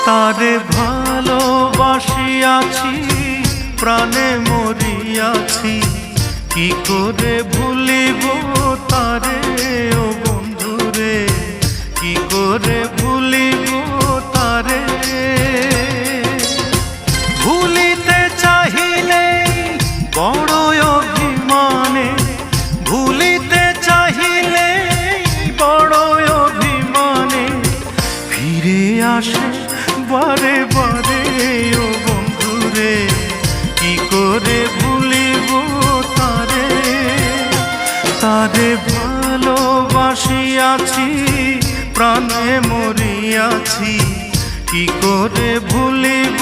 তারে ভালোবাসিয়াছি, প্রাণে মরিয়াছি, কি করে ভুলিব তারে ও বন্ধুরে, কি করে ভুলিব তারে। ভুলিতে চাহিলে বড় অভিমানে, ভুলিতে চাহিলে বড় অভিমানে, ফিরে আসে বারে বারে ও বন্ধুরে, কি করে ভুলিব তারে। তারে ভালোবাসিয়াছি, প্রাণে মরিয়াছি, কি করে ভুলিব